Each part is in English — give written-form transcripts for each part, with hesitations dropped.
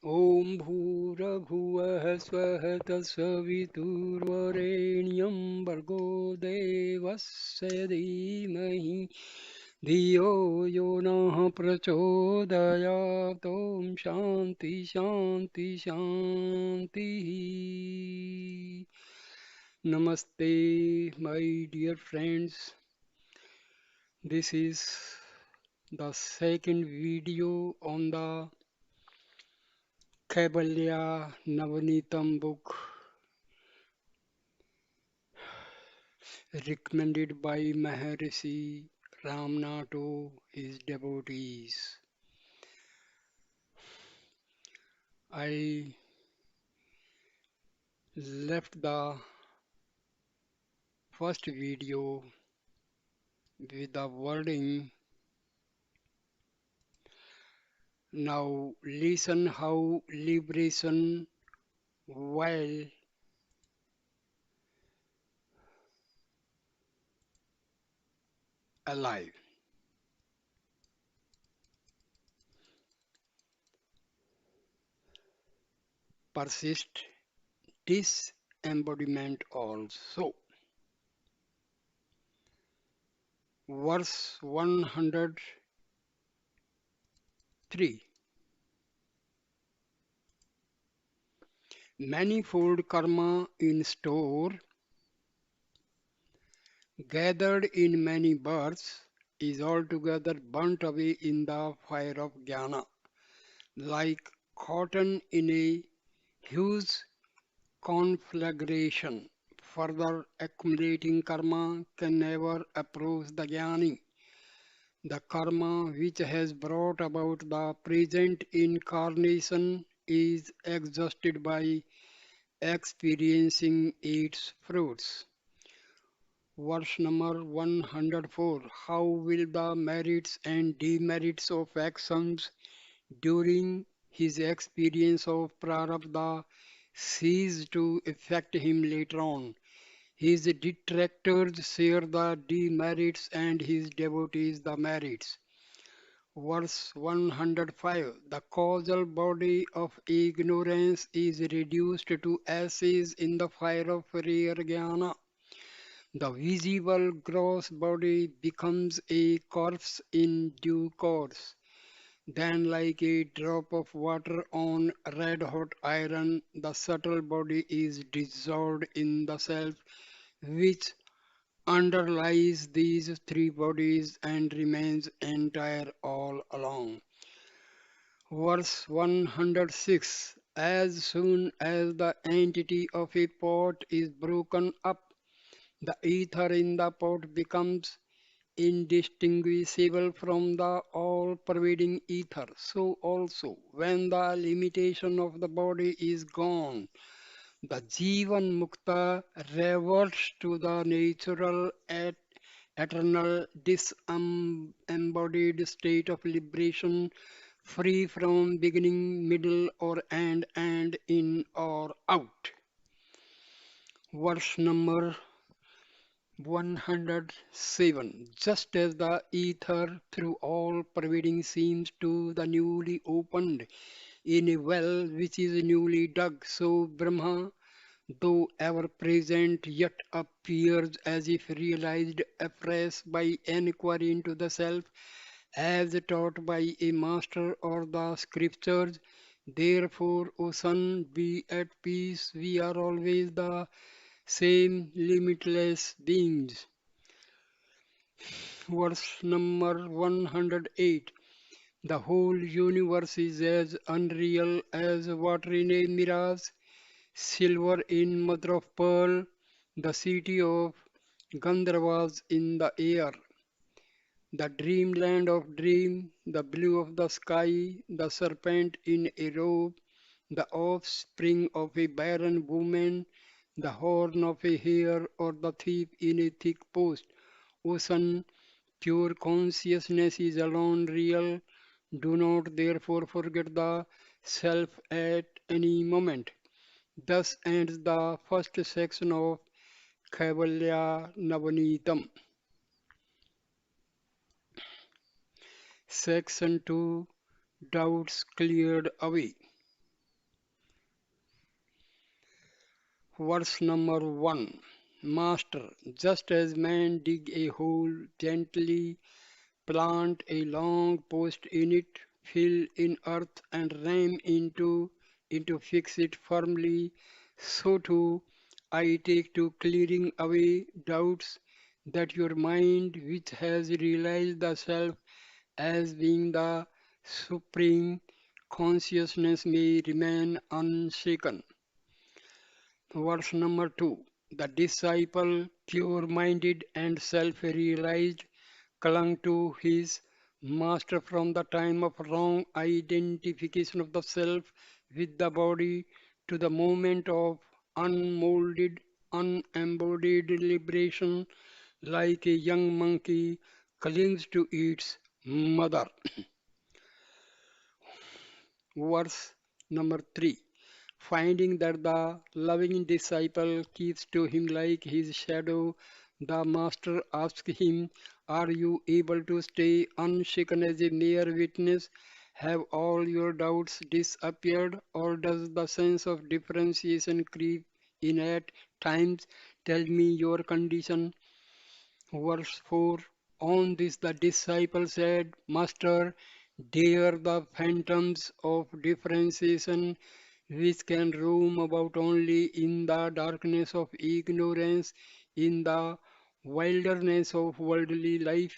ॐ भूर्भुवः स्वः तत्सवितुर्वरेण्यं भर्गो देवस्य धीमहि धियो यो नः प्रचोदयात् ॐ शान्ति शान्ति शान्तिः. Namaste, my dear friends. This is the second video on the Kaivalya Navneetam book recommended by Maharshi Ramana to his devotees. I left the first video with the wording, now listen how liberation while alive. Persist disembodiment also. Verse 103. Manifold karma in store, gathered in many births, is altogether burnt away in the fire of jnana, like cotton in a huge conflagration. Further accumulating karma can never approach the jnani. The karma which has brought about the present incarnation is exhausted by experiencing its fruits. Verse number 104. How will the merits and demerits of actions during his experience of prarabdha cease to affect him later on? His detractors share the demerits and his devotees the merits. Verse 105. The causal body of ignorance is reduced to ashes in the fire of rare jnana. The visible gross body becomes a corpse in due course. Then, like a drop of water on red hot iron, the subtle body is dissolved in the self which underlies these three bodies and remains entire all along. Verse 106. As soon as the entity of a pot is broken up, the ether in the pot becomes indistinguishable from the all-pervading ether. So also, when the limitation of the body is gone, the Jivan Mukta reverts to the natural eternal disembodied state of liberation, free from beginning, middle, or end, and in or out. Verse number 107. Just as the ether through all pervading seems to the newly opened in a well which is newly dug, so Brahma, though ever present, yet appears as if realized afresh by enquiry into the self, as taught by a master or the scriptures. Therefore, O son, be at peace. We are always the same limitless beings. Verse number 108. The whole universe is as unreal as water in a mirage, silver in mother of pearl, the city of Gandharvas in the air, the dreamland of dream, the blue of the sky, the serpent in a robe, the offspring of a barren woman, the horn of a hare, or the thief in a thick post. O son, pure consciousness is alone real. Do not therefore forget the self at any moment. Thus ends the first section of Kaivalya Navneetam. Section 2. Doubts cleared away. Verse number 1. Master, just as man dig a hole, gently plant a long post in it, fill in earth and ram into fix it firmly, so too I take to clearing away doubts that your mind, which has realized the self as being the supreme consciousness, may remain unshaken. Verse number 2. The disciple, pure minded and self realized, clung to his master from the time of wrong identification of the self with the body to the moment of unmolded, unembodied liberation, like a young monkey clings to its mother. Verse number 3. Finding that the loving disciple keeps to him like his shadow, the master asks him, are you able to stay unshaken as a mere witness? Have all your doubts disappeared, or does the sense of differentiation creep in at times? Tell me your condition. Verse 4. On this the disciple said, Master, dare the phantoms of differentiation which can roam about only in the darkness of ignorance, in the wilderness of worldly life,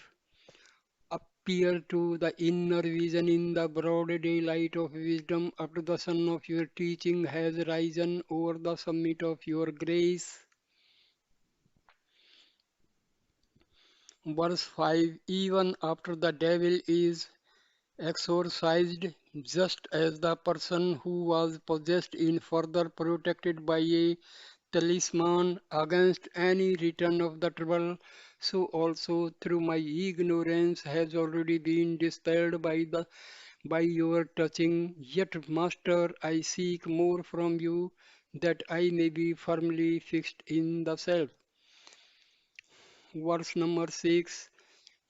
appear to the inner vision in the broad daylight of wisdom after the sun of your teaching has risen over the summit of your grace. Verse 5. Even after the devil is exorcised, just as the person who was possessed in further protected by a talisman against any return of the trouble, so also through my ignorance has already been dispelled by your touching. Yet, Master, I seek more from you, that I may be firmly fixed in the self. Verse number 6.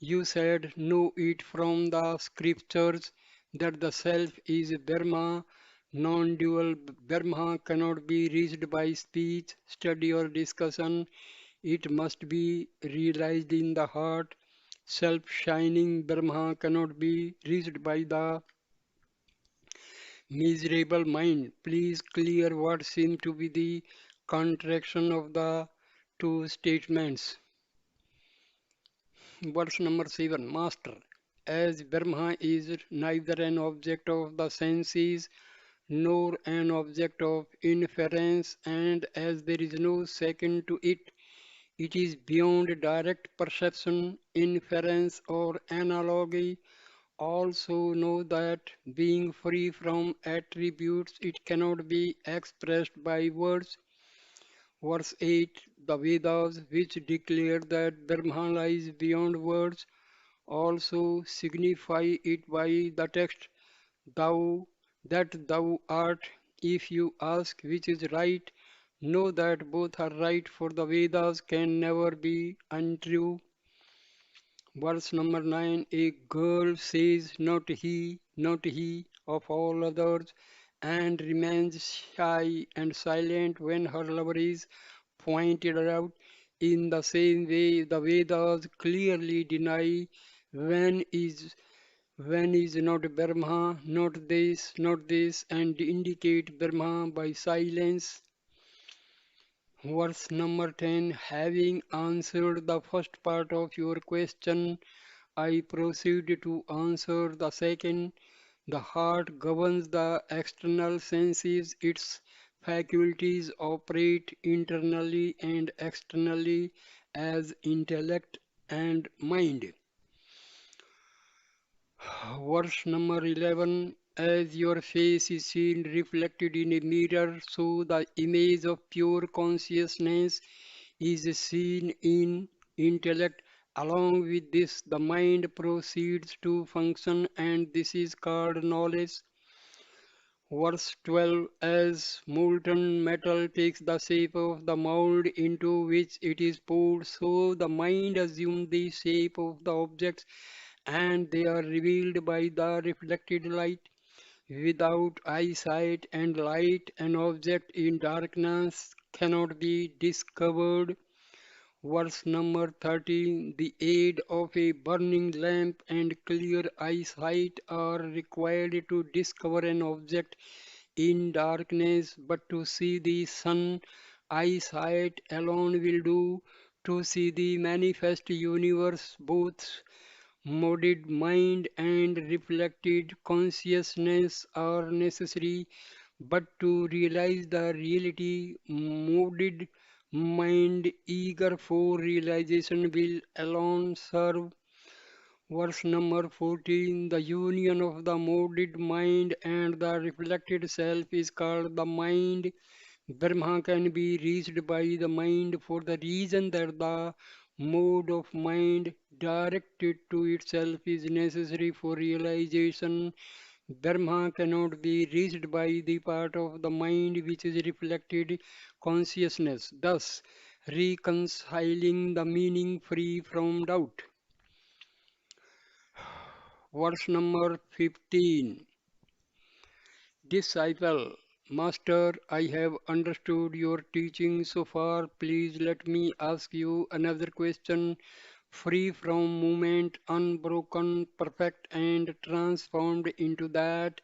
You said, know it from the scriptures that the self is Brahma, non-dual Brahma cannot be reached by speech, study or discussion. It must be realized in the heart. Self-shining Brahma cannot be reached by the miserable mind. Please clear what seems to be the contraction of the two statements. Verse number 7. Master, as Brahma is neither an object of the senses nor an object of inference, and as there is no second to it, it is beyond direct perception, inference, or analogy. Also know that being free from attributes, it cannot be expressed by words. Verse 8. The Vedas, which declare that Brahma lies beyond words, also signify it by the text, thou that thou art. If you ask which is right, know that both are right, for the Vedas can never be untrue. Verse number 9. A girl says, not he, of all others, and remains shy and silent when her lover is pointed out. In the same way, the Vedas clearly deny when is when is not Brahma, not this, and indicate Brahma by silence. Verse number 10. Having answered the first part of your question, I proceed to answer the second. The heart governs the external senses. Its faculties operate internally and externally as intellect and mind. Verse number 11. As your face is seen reflected in a mirror, so the image of pure consciousness is seen in intellect. Along with this, the mind proceeds to function, and this is called knowledge. Verse 12. As molten metal takes the shape of the mold into which it is poured, so the mind assumes the shape of the objects, and they are revealed by the reflected light. Without eyesight and light, an object in darkness cannot be discovered. Verse number 13. The aid of a burning lamp and clear eyesight are required to discover an object in darkness, but to see the sun, eyesight alone will do. To see the manifest universe, both modded mind and reflected consciousness are necessary, but to realize the reality, modded mind eager for realization will alone serve. Verse number 14. The union of the modded mind and the reflected self is called the mind. Brahma can be reached by the mind for the reason that the mode of mind directed to itself is necessary for realization. Brahma cannot be reached by the part of the mind which is reflected consciousness, thus reconciling the meaning free from doubt. Verse number 15. Disciple, Master, I have understood your teaching so far. Please let me ask you another question. Free from movement, unbroken, perfect, and transformed into that,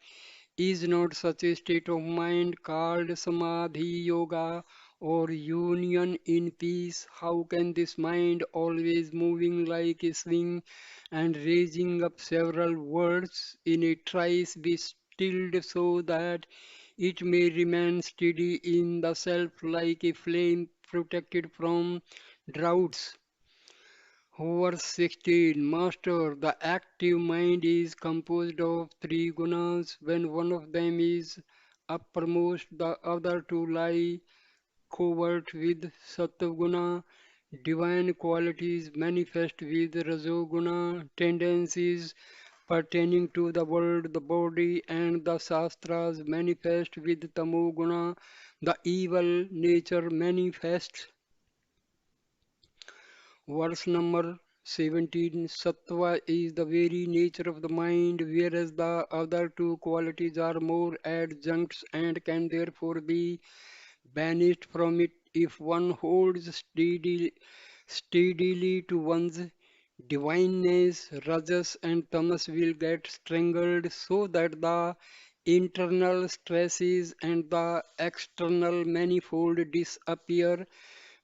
is not such a state of mind called samadhi yoga or union in peace? How can this mind, always moving like a swing and raising up several words in a trice, be stilled so that it may remain steady in the self like a flame protected from droughts? Verse 16. Master, the active mind is composed of three gunas. When one of them is uppermost, the other two lie covert with sattva. Divine qualities manifest with rajoguna. Tendencies pertaining to the world, the body, and the shastras manifest with tamoguna. The evil nature manifests. Verse number 17. Sattva is the very nature of the mind, whereas the other two qualities are more adjuncts and can therefore be banished from it. If one holds steadily to one's divineness, rajas and tamas will get strangled so that the internal stresses and the external manifold disappear.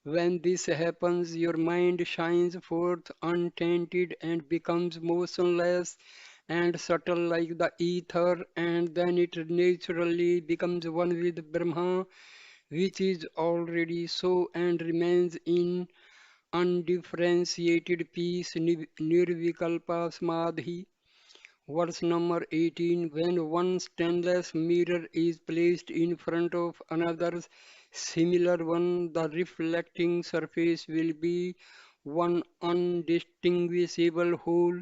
When this happens, your mind shines forth untainted and becomes motionless and subtle like the ether, and then it naturally becomes one with Brahma, which is already so and remains in undifferentiated peace, nirvikalpa samadhi. Verse number 18. When one stainless mirror is placed in front of another similar one, the reflecting surface will be one undistinguishable whole.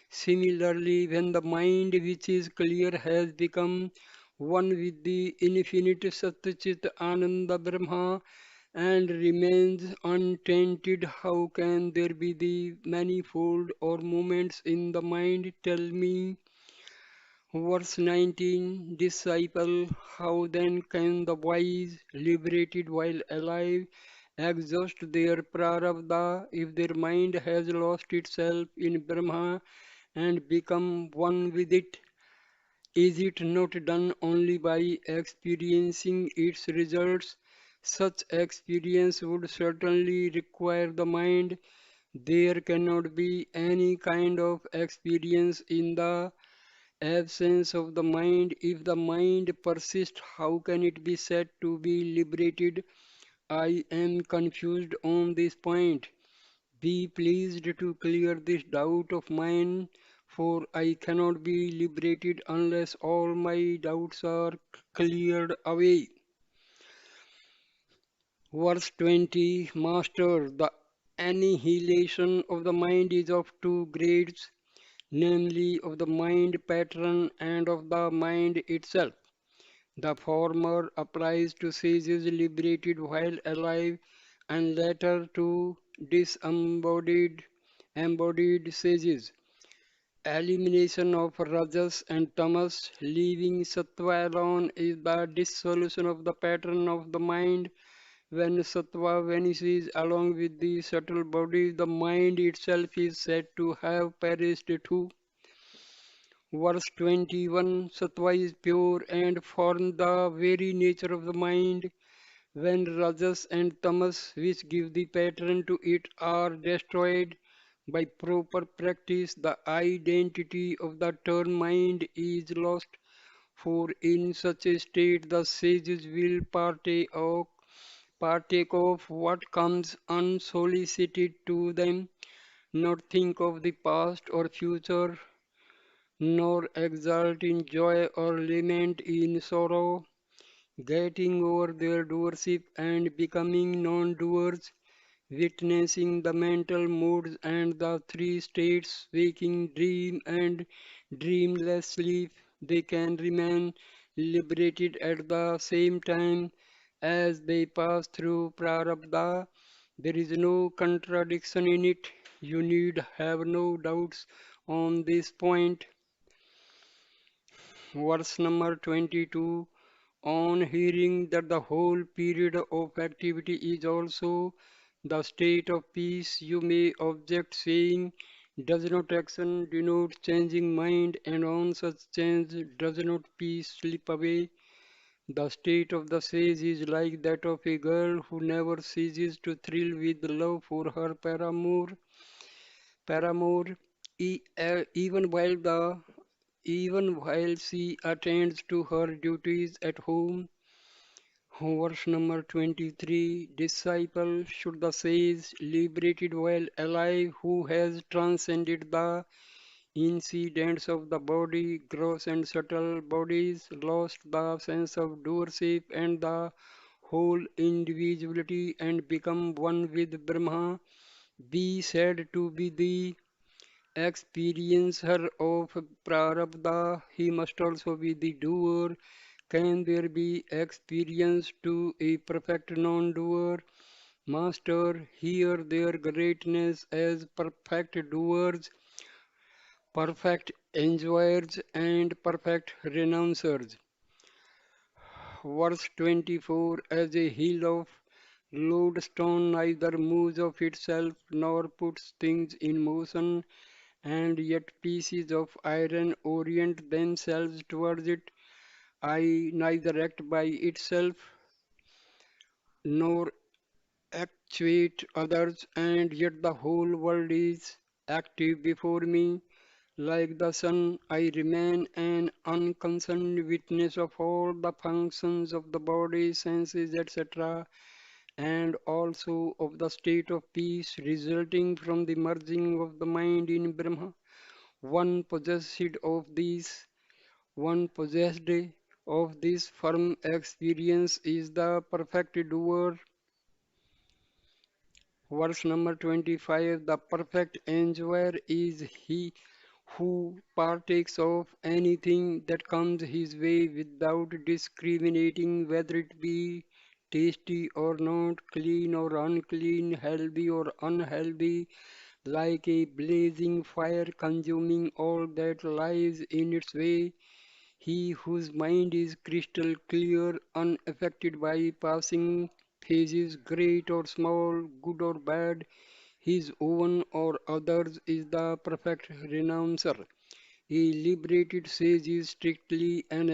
Similarly, when the mind which is clear has become one with the infinite Satchit Ananda Brahma and remains untainted, how can there be the manifold or moments in the mind? Tell me. Verse 19. Disciple, how then can the wise, liberated while alive, exhaust their prarabdha if their mind has lost itself in Brahma and become one with it? Is it not done only by experiencing its results? Such experience would certainly require the mind. There cannot be any kind of experience in the absence of the mind. If the mind persists, how can it be said to be liberated? I am confused on this point. Be pleased to clear this doubt of mine, for I cannot be liberated unless all my doubts are cleared away. Verse 20. Master, the annihilation of the mind is of two grades, namely of the mind pattern and of the mind itself. The former applies to sages liberated while alive, and later to embodied sages. Elimination of rajas and tamas, leaving sattva alone, is the dissolution of the pattern of the mind. When sattva vanishes along with the subtle body, the mind itself is said to have perished too. Verse 21, sattva is pure and form the very nature of the mind. When rajas and tamas, which give the pattern to it, are destroyed by proper practice, the identity of the term mind is lost. For in such a state, the sages will partake of what comes unsolicited to them, not think of the past or future, nor exult in joy or lament in sorrow, getting over their doership and becoming non-doers, witnessing the mental moods and the three states, waking, dream, and dreamless sleep, they can remain liberated at the same time as they pass through prarabdha. There is no contradiction in it. You need have no doubts on this point. Verse number 22. On hearing that the whole period of activity is also the state of peace, you may object, saying, does not action denote changing mind, and on such change does not peace slip away? The state of the sage is like that of a girl who never ceases to thrill with love for her paramour, even while she attends to her duties at home. Verse number 23, disciple should the sage liberated while alive who has transcended the incidents of the body, gross and subtle bodies, lost the sense of doership and the whole individuality and become one with Brahma, be said to be the experiencer of prarabdha. He must also be the doer. Can there be experience to a perfect non-doer? Master, hear their greatness as perfect doers, perfect enjoyers, and perfect renouncers. Verse 24, as a hill of lodestone neither moves of itself nor puts things in motion, and yet pieces of iron orient themselves towards it. I neither act by itself nor actuate others, and yet the whole world is active before me. Like the sun, I remain an unconcerned witness of all the functions of the body, senses, etc., and also of the state of peace resulting from the merging of the mind in Brahma. One possessed of these, one possessed of this firm experience is the perfect doer. Verse number 25, the perfect enjoyer is he who partakes of anything that comes his way without discriminating whether it be tasty or not, clean or unclean, healthy or unhealthy, like a blazing fire consuming all that lies in its way. He whose mind is crystal clear, unaffected by passing phases, great or small, good or bad, his own or others, is the perfect renouncer. A liberated sage is strictly an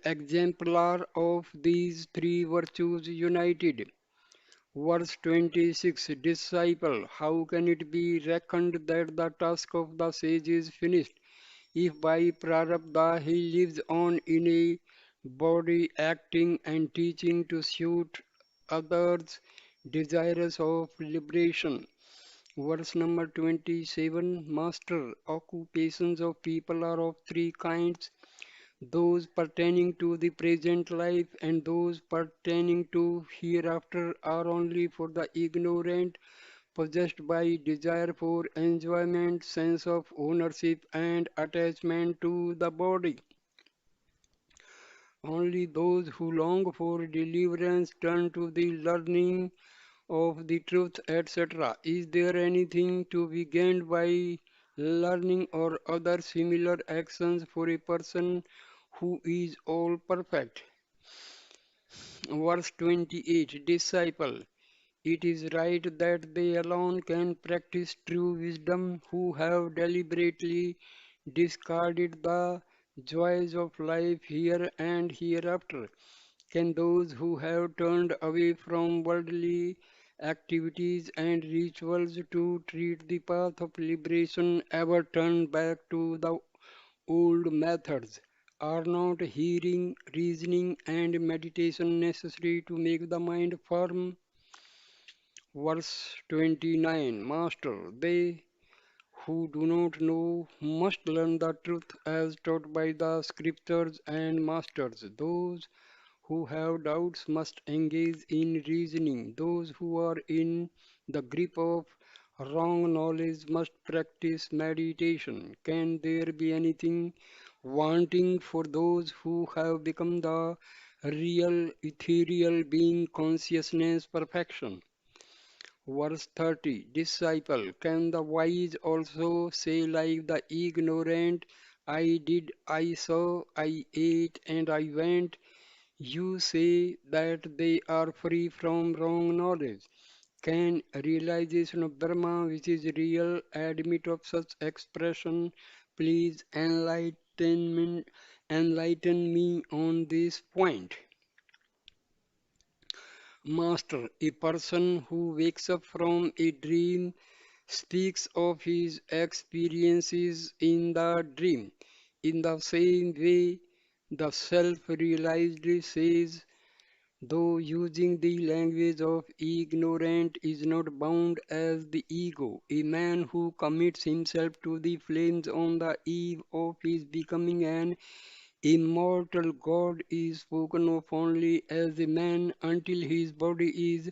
exemplar of these three virtues united. Verse 26, disciple, how can it be reckoned that the task of the sage is finished? If by prarabdha he lives on in a body acting and teaching to suit others desirous of liberation. Verse number 27, Master, occupations of people are of three kinds, those pertaining to the present life and those pertaining to hereafter are only for the ignorant, possessed by desire for enjoyment, sense of ownership, and attachment to the body. Only those who long for deliverance turn to the learning of the truth, etc. Is there anything to be gained by learning or other similar actions for a person who is all perfect? Verse 28 Disciple, it is right that they alone can practice true wisdom who have deliberately discarded the joys of life here and hereafter. Can those who have turned away from worldly activities and rituals to treat the path of liberation ever turn back to the old methods? Are not hearing, reasoning, and meditation necessary to make the mind firm? Verse 29 Master, they who do not know must learn the truth as taught by the scriptures and masters. Those who have doubts must engage in reasoning. Those who are in the grip of wrong knowledge must practice meditation. Can there be anything wanting for those who have become the real ethereal being consciousness perfection? Verse 30 Disciple, can the wise also say like the ignorant, I did, I saw, I ate, and I went? You say that they are free from wrong knowledge. Can realization of Brahma, which is real, admit of such expression? Please enlighten me on this point. Master, a person who wakes up from a dream speaks of his experiences in the dream. In the same way, the self realized says, though using the language of ignorant is not bound as the ego, a man who commits himself to the flames on the eve of his becoming an immortal God is spoken of only as a man until his body is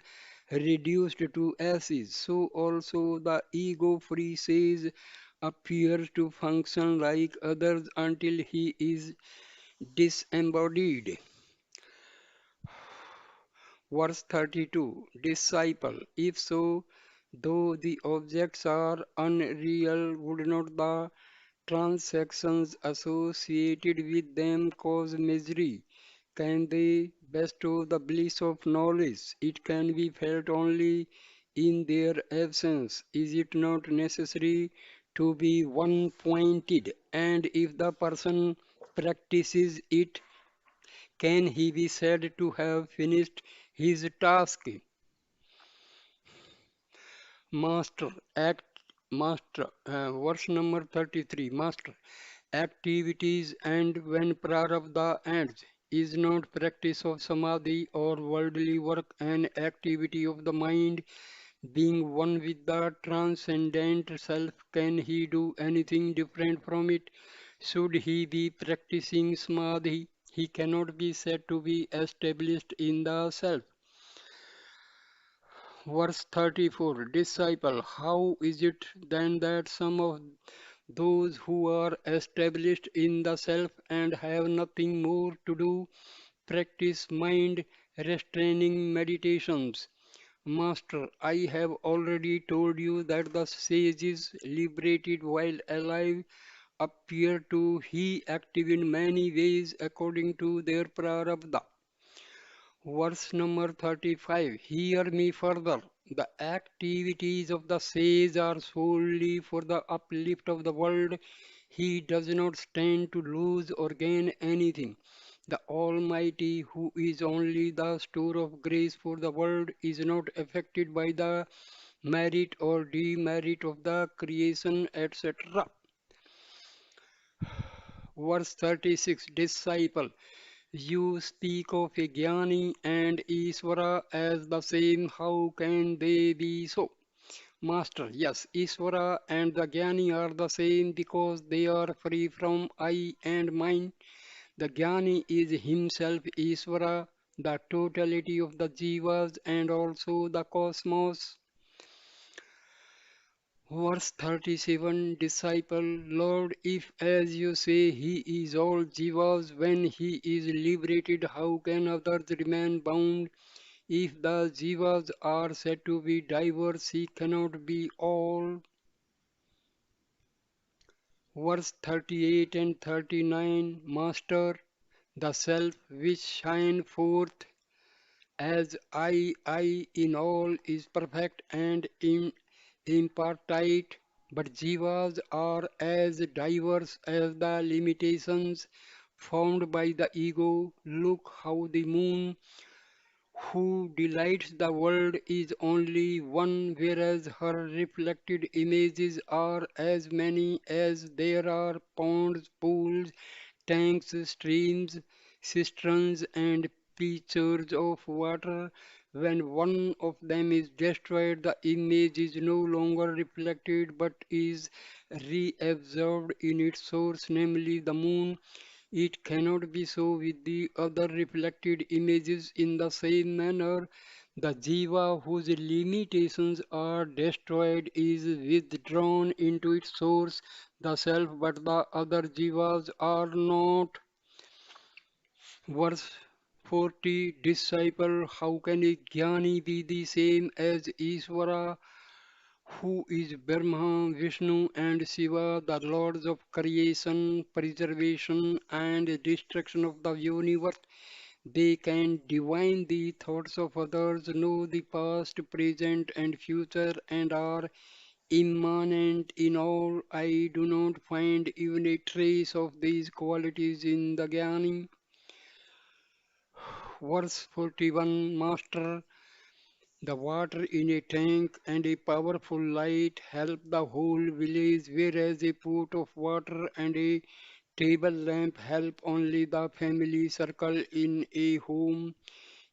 reduced to ashes. So also the ego-free sage appears to function like others until he is disembodied. Verse 32 Disciple, if so, though the objects are unreal, would not the transactions associated with them cause misery? Can they bestow the bliss of knowledge? It can be felt only in their absence. Is it not necessary to be one pointed? And if the person practices it, can he be said to have finished his task? Master, act, verse number 33, Master, activities and when prarabdha ends, is not practice of samadhi or worldly work an activity of the mind being one with the transcendent self? Can he do anything different from it? Should he be practicing samadhi? He cannot be said to be established in the self. Verse 34 Disciple, how is it then that some of those who are established in the self and have nothing more to do practice mind restraining meditations? Master, I have already told you that the sages liberated while alive appear to he active in many ways according to their prarabdha. Verse number 35. Hear me further. The activities of the sage are solely for the uplift of the world. He does not stand to lose or gain anything. The Almighty, who is only the store of grace for the world, is not affected by the merit or demerit of the creation, etc. Verse 36 Disciple, you speak of a Jnani and Isvara as the same. How can they be so? Master, yes, Isvara and the Jnani are the same because they are free from I and mine. The Jnani is himself Isvara, the totality of the Jivas and also the cosmos. Verse 37 Disciple, Lord, if as you say he is all jivas, when he is liberated, how can others remain bound? If the jivas are said to be diverse, he cannot be all. Verse 38 and 39 Master, the self which shine forth as I in all is perfect and impartite, but jivas are as diverse as the limitations found by the ego. Look how the moon, who delights the world, is only one, whereas her reflected images are as many as there are ponds, pools, tanks, streams, cisterns, and pitchers of water. When one of them is destroyed, the image is no longer reflected but is reabsorbed in its source, namely the moon. It cannot be so with the other reflected images in the same manner. The jiva whose limitations are destroyed is withdrawn into its source, the self, but the other jivas are not. Verse 40. Disciple, how can a jnani be the same as Ishvara, who is Brahma, Vishnu, and Shiva, the lords of creation, preservation, and destruction of the universe? They can divine the thoughts of others, know the past, present, and future, and are immanent in all. I do not find even a trace of these qualities in the Jnani. Verse 41. Master, the water in a tank and a powerful light help the whole village, whereas a pot of water and a table lamp help only the family circle in a home.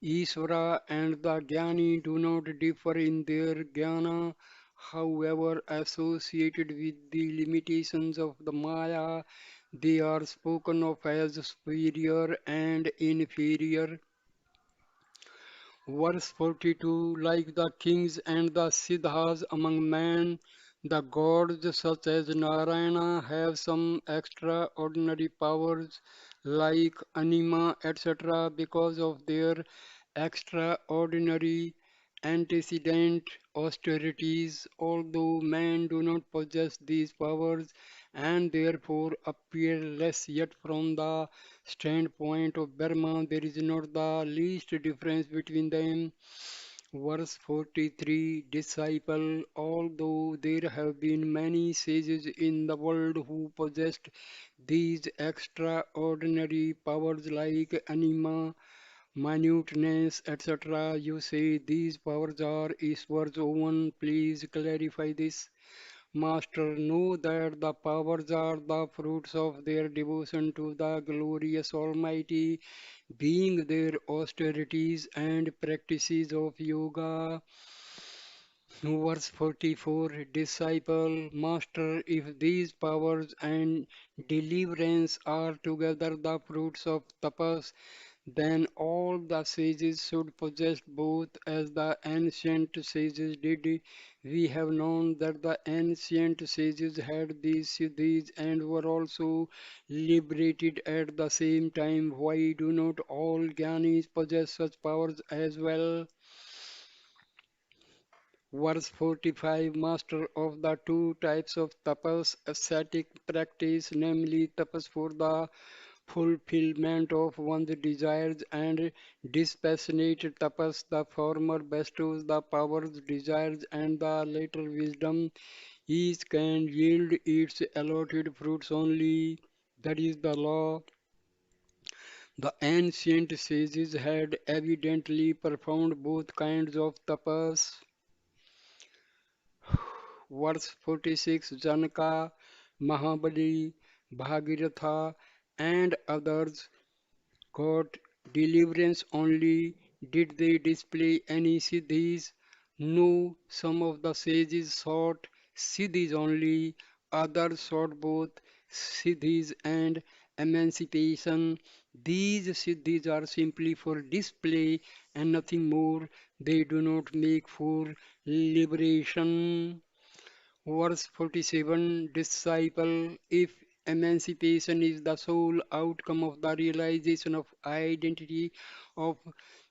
Isvara and the Jnani do not differ in their jnana, however, associated with the limitations of the Maya, they are spoken of as superior and inferior. Verse 42. Like the kings and the siddhas among men, the gods such as Narayana have some extraordinary powers like anima, etc., because of their extraordinary antecedent austerities, although men do not possess these powers and therefore appear less, yet from the standpoint of Brahma there is not the least difference between them. Verse 43. Disciple, although there have been many sages in the world who possessed these extraordinary powers like anima, minuteness, etc., you say these powers are Ishwar's own. Please clarify this. Master, know that the powers are the fruits of their devotion to the glorious Almighty, being their austerities and practices of yoga. Verse 44. Disciple, Master, if these powers and deliverance are together the fruits of tapas, then all the sages should possess both, as the ancient sages did. We have known that the ancient sages had these siddhis and were also liberated at the same time. Why do not all jnanis possess such powers as well? Verse 45. Master, of the two types of tapas, ascetic practice, namely tapas for the fulfillment of one's desires and dispassionate tapas, the former bestows the powers, desires, and the later wisdom. Each can yield its allotted fruits only. That is the law. The ancient sages had evidently performed both kinds of tapas. Verse 46. Janaka, Mahabali, Bhagiratha, and others got deliverance only. Did they display any siddhis? No, some of the sages sought siddhis only, others sought both siddhis and emancipation. These siddhis are simply for display and nothing more. They do not make for liberation. Verse 47. Disciple, if emancipation is the sole outcome of the realization of identity of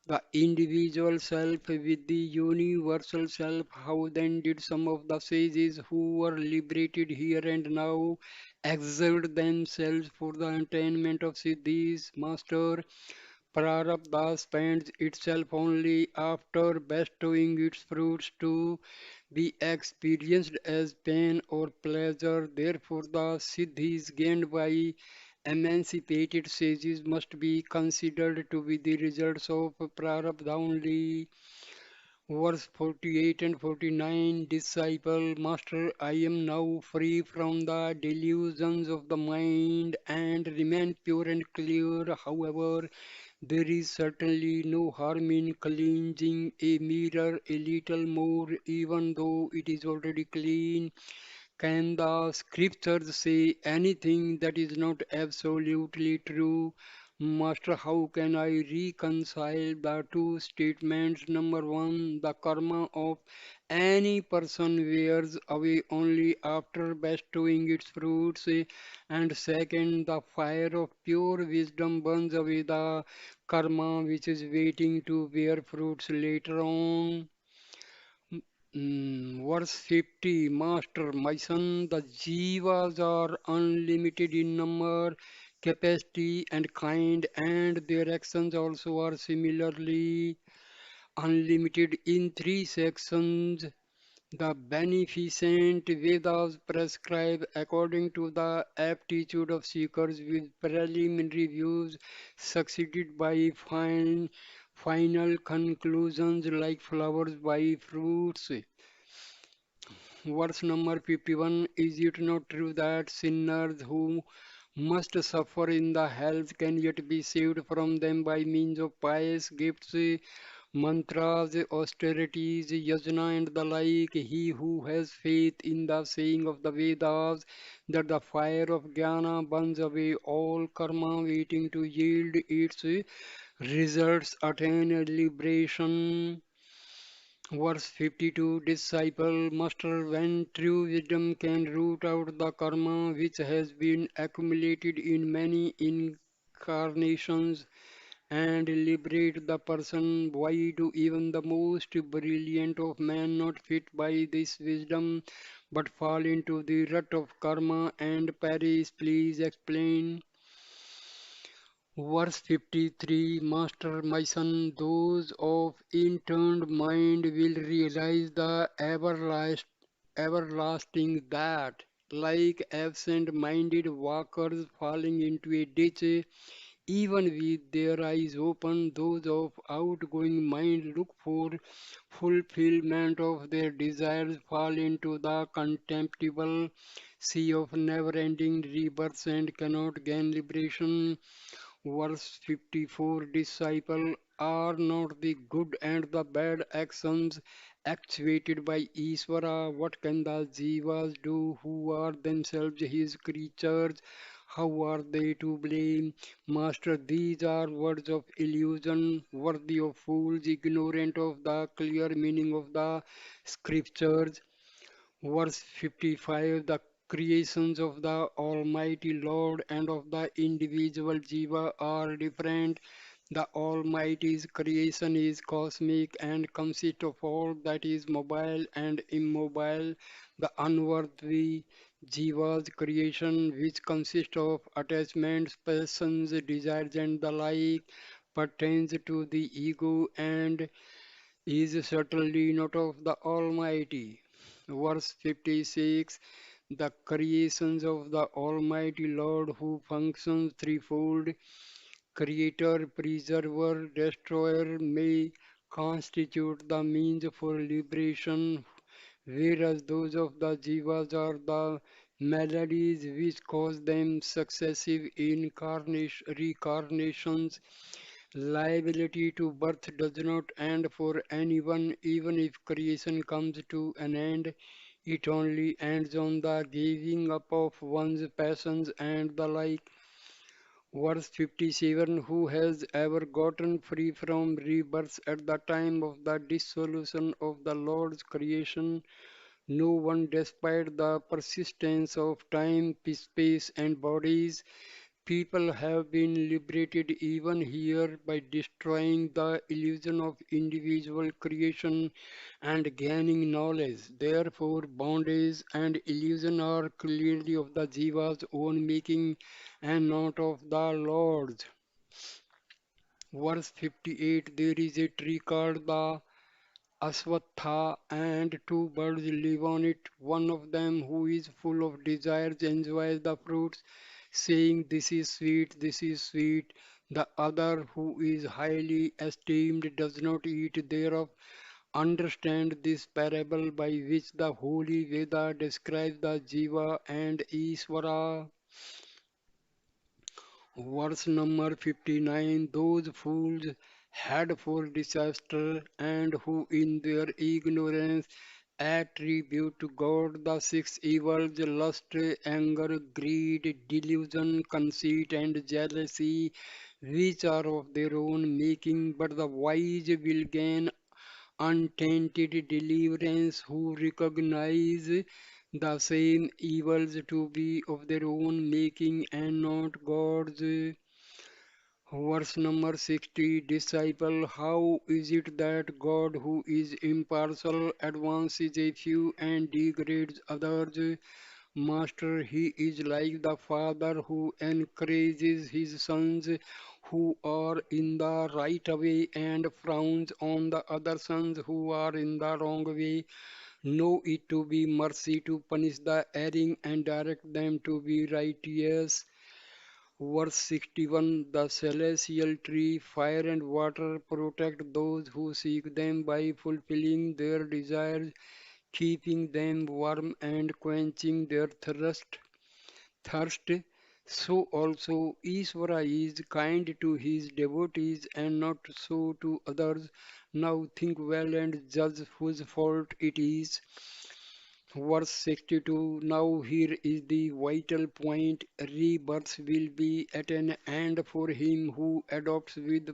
the individual self with the universal self, how then did some of the sages who were liberated here and now exert themselves for the attainment of siddhis? Master, Prarabdha spends itself only after bestowing its fruits to be experienced as pain or pleasure. Therefore, the siddhis gained by emancipated sages must be considered to be the results of prarabdha only. Verse 48 and 49, disciple, Master, I am now free from the delusions of the mind and remain pure and clear. However, there is certainly no harm in cleansing a mirror a little more, even though it is already clean. Can the scriptures say anything that is not absolutely true? Master, how can I reconcile the two statements? Number one, the karma of any person wears away only after bestowing its fruits. And second, the fire of pure wisdom burns away the karma which is waiting to bear fruits later on. Verse 50, Master, my son, the jivas are unlimited in number, capacity, and kind, and their actions also are similarly unlimited in three sections. The beneficent Vedas prescribe according to the aptitude of seekers with preliminary views succeeded by final conclusions like flowers by fruits. Verse number 51, is it not true that sinners who must suffer in the hells can yet be saved from them by means of pious gifts, mantras, austerities, yajna, and the like? He who has faith in the saying of the Vedas that the fire of jnana burns away all karma waiting to yield its results attain liberation. Verse 52, disciple, master, when true wisdom can root out the karma which has been accumulated in many incarnations and liberate the person, why do even the most brilliant of men not fit by this wisdom but fall into the rut of karma and perish? Please explain. Verse 53, Master, my son, those of inturned mind will realize the everlasting that, like absent-minded walkers falling into a ditch, even with their eyes open, those of outgoing mind look for fulfillment of their desires, fall into the contemptible sea of never-ending rebirths and cannot gain liberation. Verse 54, disciple, are not the good and the bad actions actuated by Isvara? What can the jivas do who are themselves his creatures? How are they to blame? Master, these are words of illusion, worthy of fools, ignorant of the clear meaning of the scriptures. Verse 55, the creations of the Almighty Lord and of the individual Jiva are different. The Almighty's creation is cosmic and consists of all that is mobile and immobile. The unworthy Jiva's creation, which consists of attachments, passions, desires, and the like, pertains to the ego and is certainly not of the Almighty. Verse 56, the creations of the Almighty Lord who functions threefold, creator, preserver, destroyer, may constitute the means for liberation, whereas those of the jivas are the melodies which cause them successive reincarnations. Liability to birth does not end for anyone, even if creation comes to an end. It only ends on the giving up of one's passions and the like. Verse 57, who has ever gotten free from rebirth at the time of the dissolution of the Lord's creation? No one, despite the persistence of time, space, and bodies. People have been liberated even here by destroying the illusion of individual creation and gaining knowledge. Therefore, bondage and illusion are clearly of the Jiva's own making and not of the Lord's. Verse 58, there is a tree called the Aswatha, and two birds live on it. One of them, who is full of desires, enjoys the fruits, saying, this is sweet, this is sweet. The other, who is highly esteemed, does not eat thereof. Understand this parable by which the Holy Veda describes the Jiva and Iswara. Verse number 59, those fools head for disaster and who in their ignorance attribute to God the six evils: lust, anger, greed, delusion, conceit, and jealousy, which are of their own making, but the wise will gain untainted deliverance who recognize the same evils to be of their own making and not God's. Verse number 60, disciple, how is it that God, who is impartial, advances a few and degrades others? Master, he is like the father who encourages his sons who are in the right way and frowns on the other sons who are in the wrong way. Know it to be mercy to punish the erring and direct them to be righteous. Verse 61, the celestial tree, fire and water protect those who seek them by fulfilling their desires, keeping them warm and quenching their thirst. So also Ishvara is kind to his devotees and not so to others. Now think well and judge whose fault it is. Verse 62, now here is the vital point. Rebirth will be at an end for him who adopts with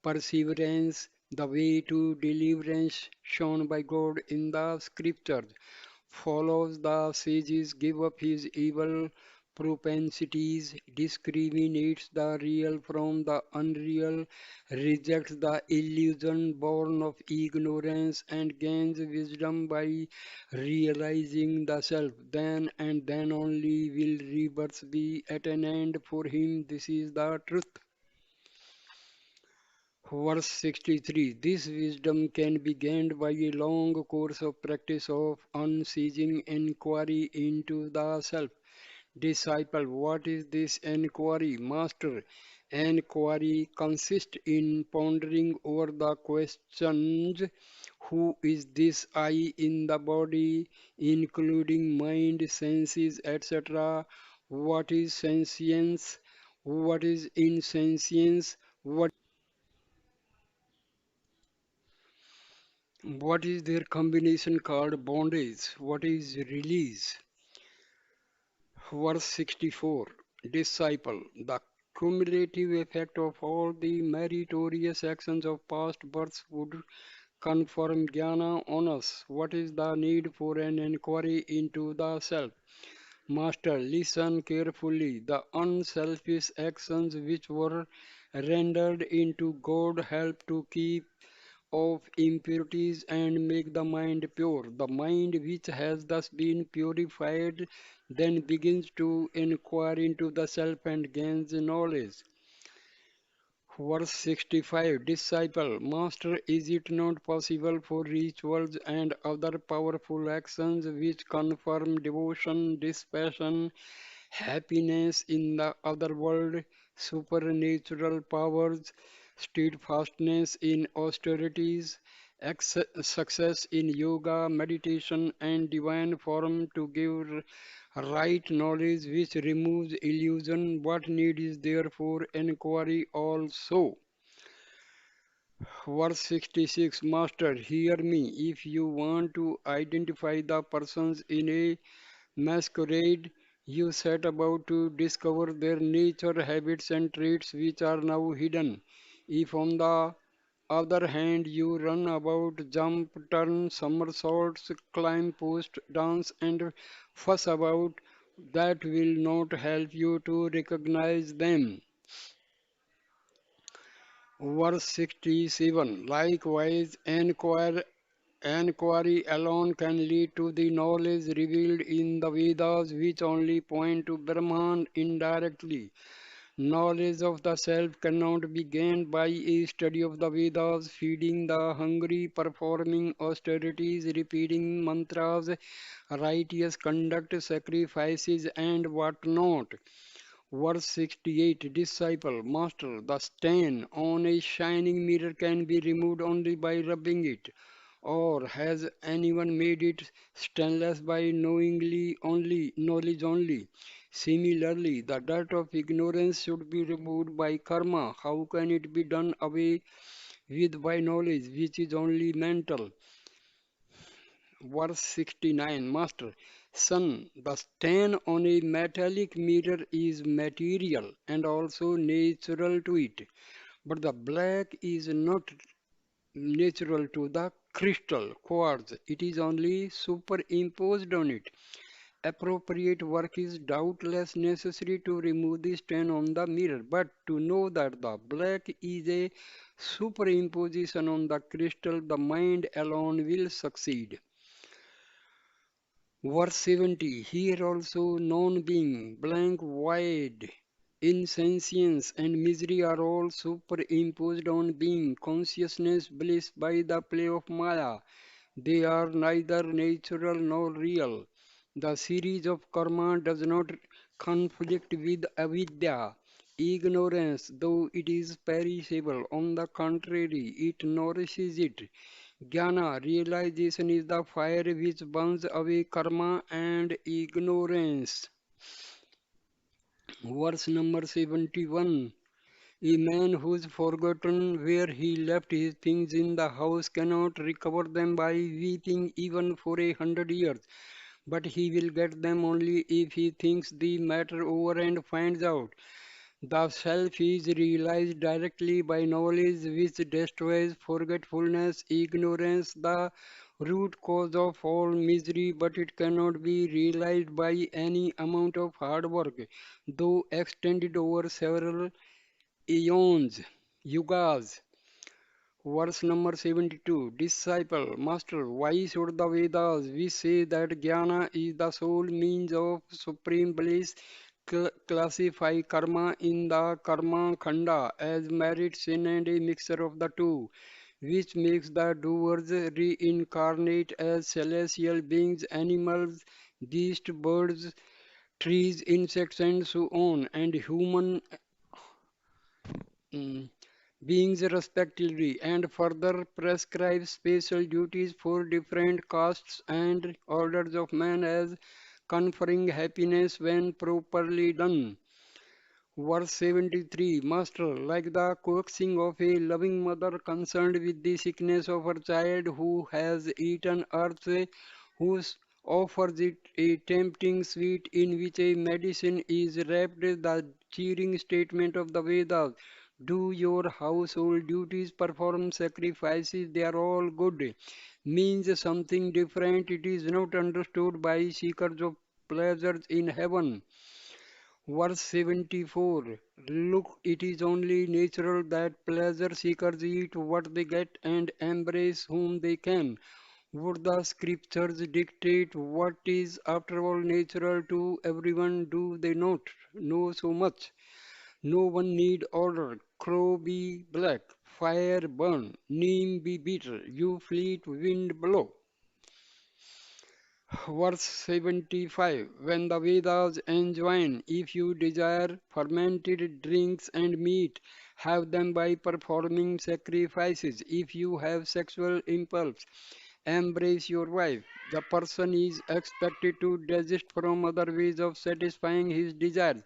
perseverance the way to deliverance shown by God in the scriptures, follows the sages, give up his evil propensities, discriminates the real from the unreal, rejects the illusion born of ignorance, and gains wisdom by realizing the self. Then and then only will rebirth be at an end for him. This is the truth. Verse 63, this wisdom can be gained by a long course of practice of unceasing inquiry into the self. Disciple, what is this inquiry? Master, inquiry consists in pondering over the questions: who is this I in the body, including mind, senses, etc.? What is sentience? What is insentience? What is their combination called bondage? What is release? Verse 64, disciple, the cumulative effect of all the meritorious actions of past births would confirm jnana on us. What is the need for an inquiry into the self? Master, listen carefully. The unselfish actions which were rendered into God help to keep of impurities and make the mind pure. The mind which has thus been purified then begins to inquire into the self and gains knowledge. Verse 65, disciple, master, is it not possible for rituals and other powerful actions which confirm devotion, dispassion, happiness in the other world, supernatural powers, steadfastness in austerities, success in yoga, meditation, and divine form to give right knowledge which removes illusion? What need is there for inquiry also? Verse 66, Master, hear me. If you want to identify the persons in a masquerade, you set about to discover their nature, habits, and traits which are now hidden. If, on the other hand, you run about, jump, turn, somersaults, climb post, dance, and fuss about, that will not help you to recognize them. Verse 67, likewise, inquiry alone can lead to the knowledge revealed in the Vedas, which only point to Brahman indirectly. Knowledge of the self cannot be gained by a study of the Vedas, feeding the hungry, performing austerities, repeating mantras, righteous conduct, sacrifices, and what not. Verse 68 Disciple, Master, the stain on a shining mirror can be removed only by rubbing it. Or has anyone made it stainless by knowledge only? Similarly, the dirt of ignorance should be removed by karma. How can it be done away with by knowledge, which is only mental? Verse 69 Master, Son, the stain on a metallic mirror is material and also natural to it, but the black is not natural to the crystal quartz. It is only superimposed on it. Appropriate work is doubtless necessary to remove the stain on the mirror, but to know that the black is a superimposition on the crystal, the mind alone will succeed. Verse 70 Here also non being, blank void, insentience, and misery are all superimposed on being, consciousness, bliss by the play of Maya. They are neither natural nor real. The series of karma does not conflict with avidya, ignorance, though it is perishable. On the contrary, it nourishes it. Jnana, realization is the fire which burns away karma and ignorance. Verse number 71. A man who's forgotten where he left his things in the house cannot recover them by weeping even for 100 years, but he will get them only if he thinks the matter over and finds out. The self is realized directly by knowledge which destroys forgetfulness, ignorance, the root cause of all misery, but it cannot be realized by any amount of hard work, though extended over several eons, yugas. Verse number 72 Disciple, Master, why should the Vedas, we say that Jnana is the sole means of supreme bliss, classify karma in the karma khanda as merit, sin, and a mixture of the two, which makes the doers reincarnate as celestial beings, animals, beasts, birds, trees, insects, and so on, and human. mm, beings respectively, and further prescribe special duties for different castes and orders of men as conferring happiness when properly done. Verse 73 Master, like the coaxing of a loving mother concerned with the sickness of her child who has eaten earth, who offers it a tempting sweet in which a medicine is wrapped, the cheering statement of the Vedas. Do your household duties, perform sacrifices, they are all good. Means something different. It is not understood by seekers of pleasures in heaven. Verse 74 Look, it is only natural that pleasure seekers eat what they get and embrace whom they can. Would the scriptures dictate what is, after all, natural to everyone? Do they not know so much? No one need order. Crow be black, fire burn, neem be bitter, you fleet wind blow. Verse 75 When the Vedas enjoin, if you desire fermented drinks and meat, have them by performing sacrifices. If you have sexual impulse, embrace your wife. The person is expected to desist from other ways of satisfying his desires.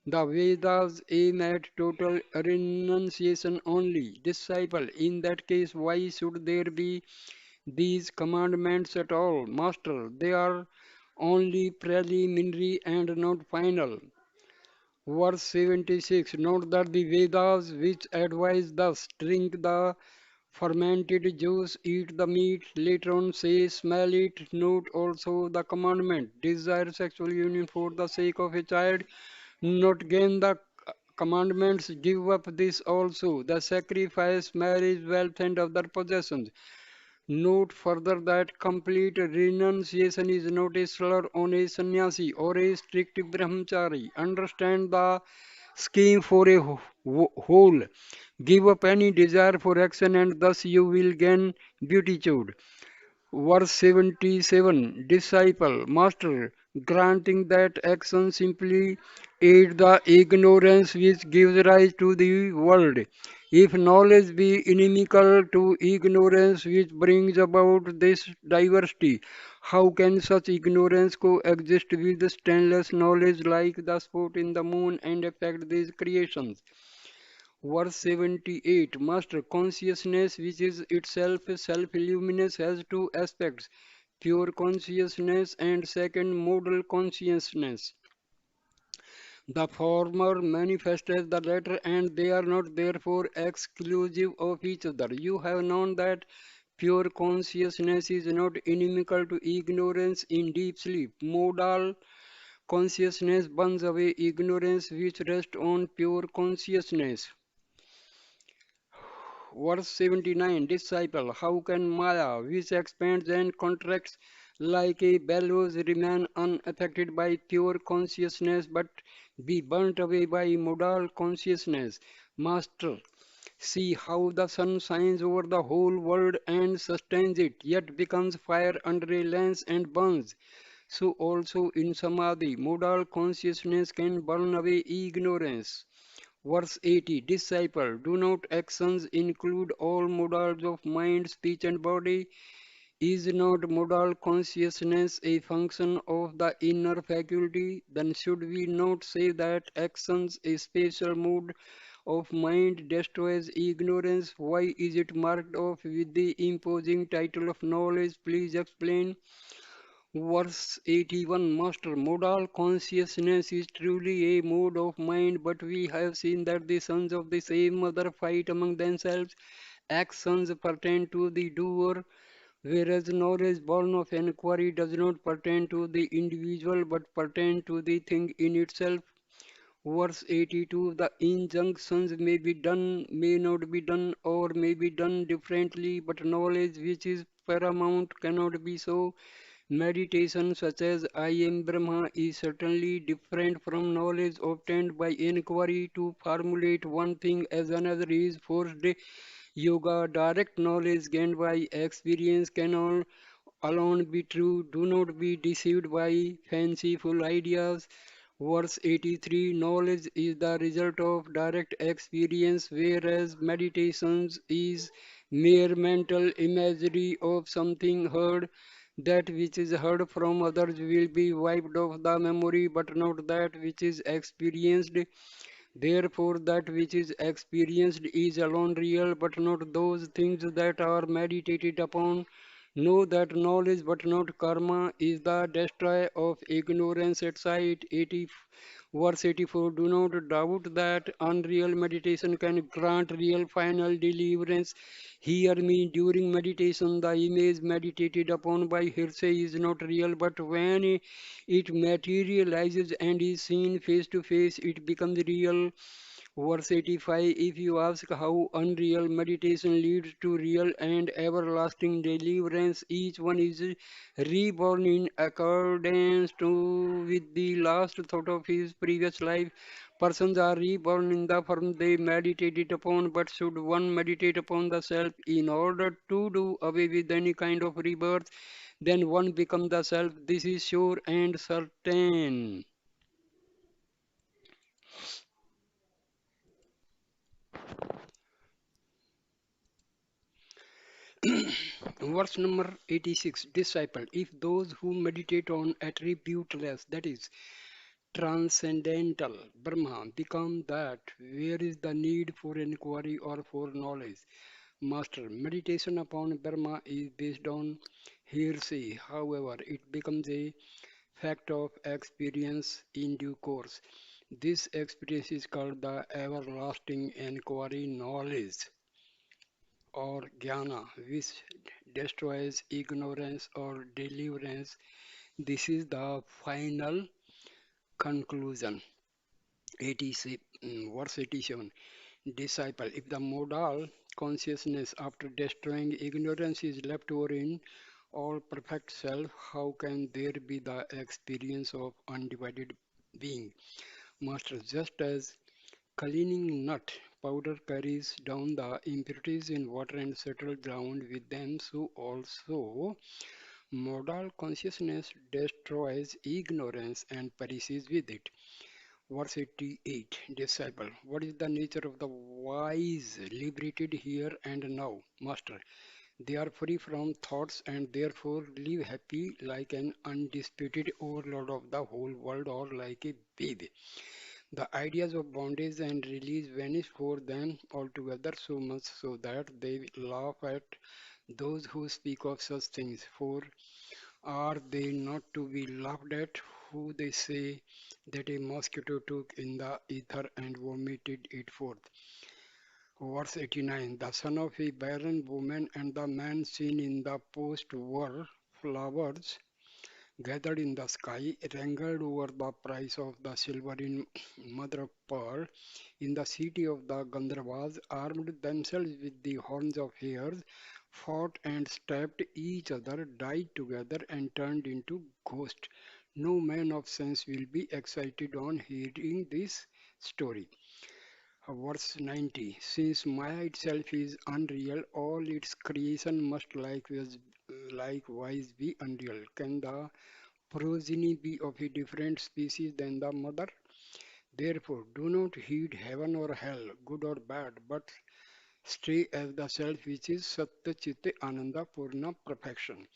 The Vedas aim at total renunciation only. Disciple, in that case, why should there be these commandments at all? Master, they are only preliminary and not final. Verse 76 Note that the Vedas, which advise thus, drink the fermented juice, eat the meat, later on say, smell it. Note also the commandment, desire sexual union for the sake of a child, not gain the commandments, give up this also, the sacrifice, marriage, wealth, and other possessions. Note further that complete renunciation is not a slur on a sannyasi or a strict brahmachari. Understand the scheme for a whole. Give up any desire for action and thus you will gain beatitude. Verse 77 Disciple, Master, granting that action simply aid the ignorance which gives rise to the world. If knowledge be inimical to ignorance which brings about this diversity, how can such ignorance coexist with stainless knowledge like the spot in the moon and affect these creations? Verse 78 Master, consciousness, which is itself self luminous, has two aspects: pure consciousness and second, modal consciousness. The former manifests the latter, and they are not therefore exclusive of each other. You have known that pure consciousness is not inimical to ignorance in deep sleep. Modal consciousness burns away ignorance which rests on pure consciousness. Verse 79 Disciple, how can Maya, which expands and contracts like a bellows, remain unaffected by pure consciousness but be burnt away by modal consciousness? Master, see how the sun shines over the whole world and sustains it, yet becomes fire under a lens and burns. So also in Samadhi, modal consciousness can burn away ignorance. Verse 80 Disciple, do not actions include all modals of mind, speech, and body? Is not modal consciousness a function of the inner faculty? Then should we not say that actions, a special mood of mind, destroys ignorance? Why is it marked off with the imposing title of knowledge? Please explain. Verse 81 Master, modal consciousness is truly a mode of mind, but we have seen that the sons of the same mother fight among themselves. Actions pertain to the doer, whereas knowledge born of enquiry does not pertain to the individual but pertain to the thing in itself. Verse 82 The injunctions may be done, may not be done, or may be done differently, but knowledge which is paramount cannot be so. Meditation such as I am Brahma is certainly different from knowledge obtained by inquiry. To formulate one thing as another is forced yoga. Direct knowledge gained by experience cannot alone be true. Do not be deceived by fanciful ideas. Verse 83 Knowledge is the result of direct experience, whereas meditations is mere mental imagery of something heard. That which is heard from others will be wiped off the memory, but not that which is experienced. Therefore, that which is experienced is alone real, but not those things that are meditated upon. Know that knowledge, but not karma, is the destroyer of ignorance at sight. 80, verse 84 Do not doubt that unreal meditation can grant real final deliverance. Hear me, during meditation, the image meditated upon by hearsay is not real, but when it materializes and is seen face to face, it becomes real. Verse 85 If you ask how unreal meditation leads to real and everlasting deliverance, each one is reborn in accordance to with the last thought of his previous life. Persons are reborn in the form they meditated upon, but should one meditate upon the self in order to do away with any kind of rebirth, then one becomes the self. This is sure and certain. Verse number 86 Disciple, if those who meditate on attributeless, that is, transcendental Brahma, become that, where is the need for inquiry or for knowledge? Master, meditation upon Brahma is based on hearsay. However, it becomes a fact of experience in due course. This experience is called the everlasting inquiry knowledge or jnana, which destroys ignorance or deliverance. This is the final conclusion. 86, verse 87. Disciple, if the modal consciousness after destroying ignorance is left over in all perfect self, how can there be the experience of undivided being? Master, just as Cleaning nut powder carries down the impurities in water and settle down with them, so also modal consciousness destroys ignorance and perishes with it. Verse 88, disciple, what is the nature of the wise liberated here and now? Master, they are free from thoughts and therefore live happy like an undisputed overlord of the whole world or like a baby. The ideas of bondage and release vanish for them altogether, so much so that they laugh at those who speak of such things. For are they not to be laughed at who they say that a mosquito took in the ether and vomited it forth? Verse 89, the son of a barren woman and the man seen in the post were flowers gathered in the sky, wrangled over the price of the silver in mother of pearl. In the city of the Gandharvas, armed themselves with the horns of hares, fought and stabbed each other, died together, and turned into ghosts. No man of sense will be excited on hearing this story. Verse 90, since Maya itself is unreal, all its creation must likewise be unreal. Can the progeny be of a different species than the mother? Therefore, do not heed heaven or hell, good or bad, but stay as the self which is Satya Chitta Ananda Purna perfection.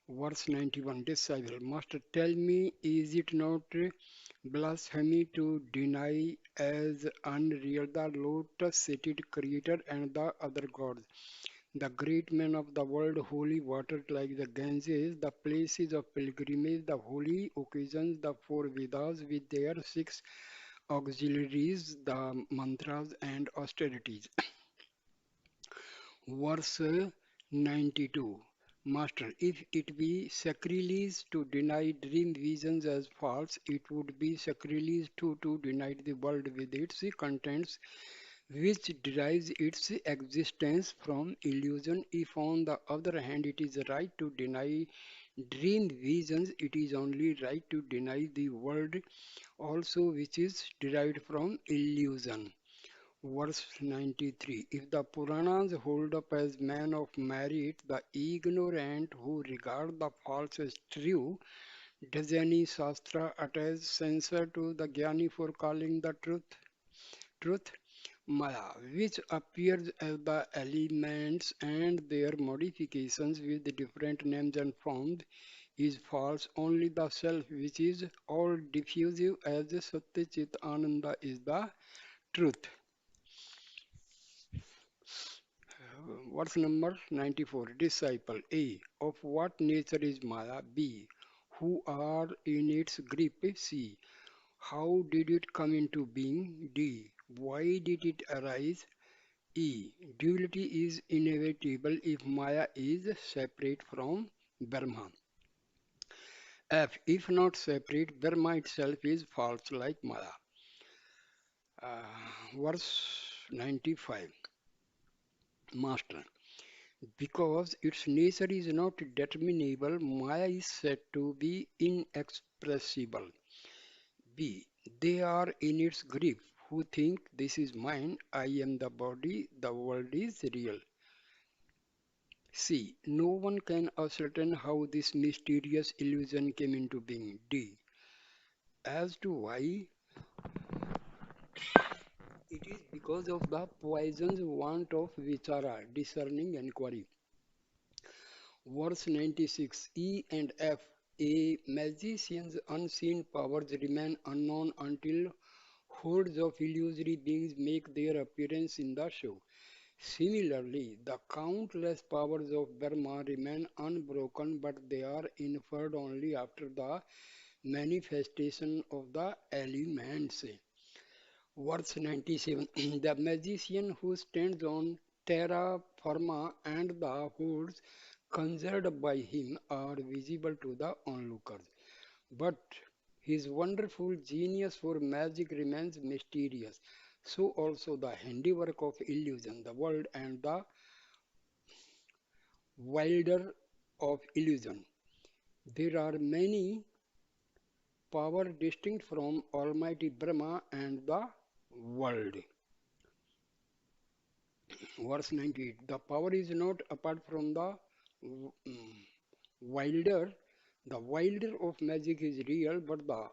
Verse 91, disciple, Master, tell me, is it not blasphemy to deny as unreal the lotus-seated Creator and the other gods? The great men of the world, holy water like the Ganges, the places of pilgrimage, the holy occasions, the four Vedas with their six auxiliaries, the mantras and austerities. Verse 92. Master, if it be sacrilege to deny dream visions as false, it would be sacrilege to deny the world with its contents, which derives its existence from illusion. If, on the other hand, it is right to deny dream visions, it is only right to deny the world also, which is derived from illusion. Verse 93. If the Puranas hold up as men of merit the ignorant who regard the false as true, does any Shastra attach censor to the Jnani for calling the truth? Maya, which appears as the elements and their modifications with different names and forms, is false. Only the self, which is all diffusive as Satya Chit Ananda, is the truth. Verse number 94. Disciple A. Of what nature is Maya? B. Who are in its grip? C. How did it come into being? D. Why did it arise? E. Duality is inevitable if Maya is separate from Brahma. F. If not separate, Brahma itself is false like Maya. Verse 95. Master. Because its nature is not determinable, Maya is said to be inexpressible. B. They are in its grip who think this is mine, I am the body, the world is real. C. No one can ascertain how this mysterious illusion came into being. D. As to why, it is because of the poison's want of vichara, discerning enquiry. Verse 96. E and F. A magician's unseen powers remain unknown until hordes of illusory beings make their appearance in the show. Similarly, the countless powers of Brahma remain unbroken, but they are inferred only after the manifestation of the elements. Verse 97. The magician who stands on terra firma and the hordes conjured by him are visible to the onlookers. But his wonderful genius for magic remains mysterious. So also the handiwork of illusion, the world and the wilder of illusion. There are many powers distinct from Almighty Brahma and the world. Verse 98. The power is not apart from the wilder. The wilder of magic is real, but the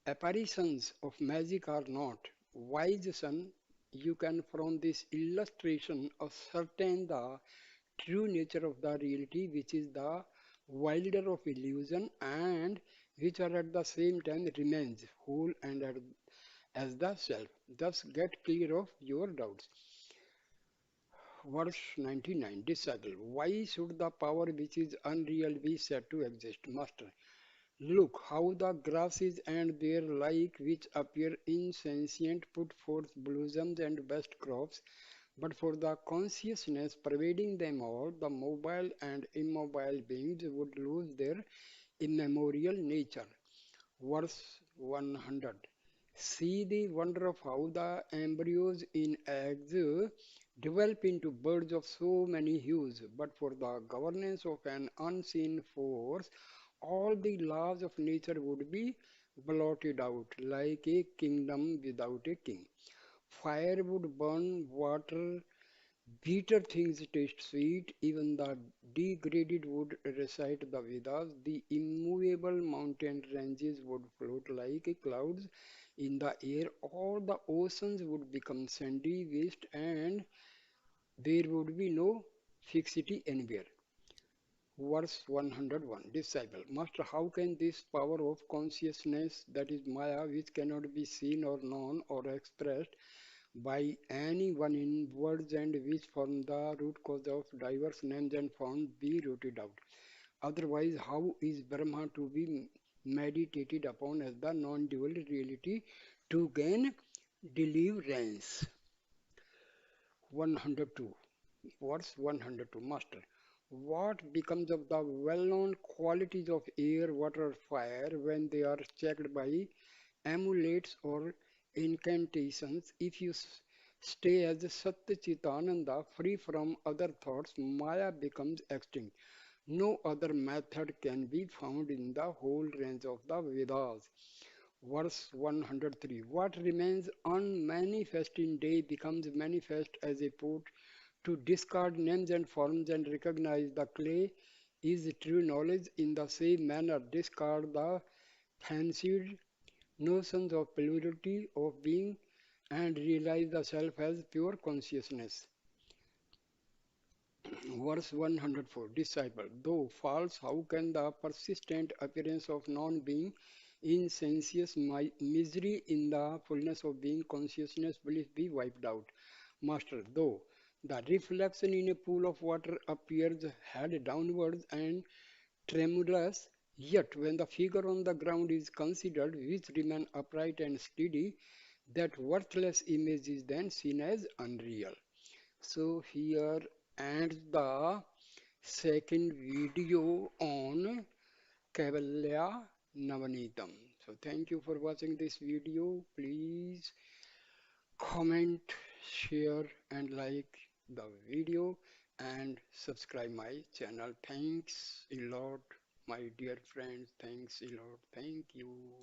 apparitions of magic are not. Wise son, you can from this illustration ascertain the true nature of the reality, which is the wilder of illusion, and which are at the same time remains whole and as the self. Thus get clear of your doubts. Verse 99. Disciple, why should the power which is unreal be said to exist? Master, look how the grasses and their like which appear insentient put forth blossoms and best crops, but for the consciousness pervading them all, the mobile and immobile beings would lose their immemorial nature. Verse 100. See the wonder of how the embryos in eggs develop into birds of so many hues, but for the governance of an unseen force, all the laws of nature would be blotted out like a kingdom without a king. Fire would burn, water, bitter things taste sweet, even the degraded would recite the Vedas, the immovable mountain ranges would float like clouds in the air, all the oceans would become sandy waste, and there would be no fixity anywhere. Verse 101. Disciple, Master, how can this power of consciousness, that is Maya, which cannot be seen or known or expressed by anyone in words and which form the root cause of diverse names and forms, be rooted out? Otherwise, how is Brahma to be meditated upon as the non-dual reality to gain deliverance? 102. Verse 102. Master, what becomes of the well-known qualities of air, water, fire when they are checked by amulets or incantations? If you stay as Satya Chitananda, free from other thoughts, Maya becomes extinct. No other method can be found in the whole range of the Vedas. Verse 103. What remains unmanifest in day becomes manifest as a port to discard names and forms and recognize the clay is true knowledge. In the same manner, discard the fancied notions of plurality of being and realize the self as pure consciousness. Verse 104. Disciple, though false, how can the persistent appearance of non-being in sensuous misery in the fullness of being consciousness belief be wiped out? Master, though the reflection in a pool of water appears head downwards and tremulous, yet when the figure on the ground is considered, which remain upright and steady, that worthless image is then seen as unreal. So here ends the second video on Kaivalya Navneetam. So thank you for watching this video. Please comment, share and like the video and subscribe my channel. Thanks a lot, my dear friends. Thanks a lot. Thank you.